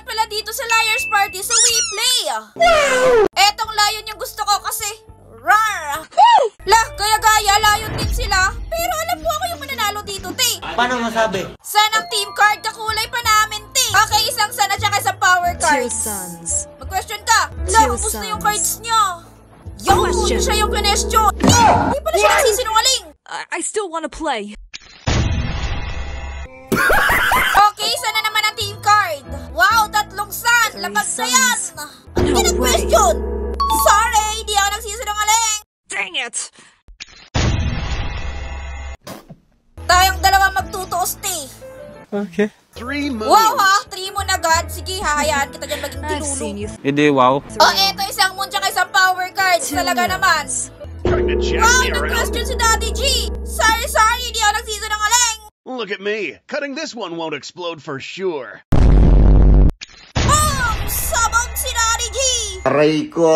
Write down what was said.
nga pala dito sa Liar's Party sa WePlay. Etong layon yung gusto ko kasi rar. Lah, gaya-gaya, layon din sila. Pero alam mo ako yung mananalo dito, te. Paano masabi? Sanang team card, kakulay pa namin, te. Okay, isang sun at saka isang power card. Mag-question ka. Lah, ubus na yung cards niya. Yung siya yung question. Hindi pala siya nagsisinungaling. I still wanna play. Okay, sana naman ang team card. Wow, 3 sun. Lapag na yan. Ano yung question? Sorry, hindi ako nagsisinungaling. Dang it! Tayong dalawa magtutuos, te. Okay. 3 moons. Wow ha, 3 moon agad. Sige, hahayaan kita dyan maging I've tinulong. seen you. Hindi, wow. Eto isang moon tsaka isang power card. Talaga naman. Trying to jack Wow, me around. nag-question si Daddy G. Sorry, hindi ako nagsisinungaling. Look at me. Cutting this one won't explode for sure. Boom! Sabog si Daddy G. Aray ko.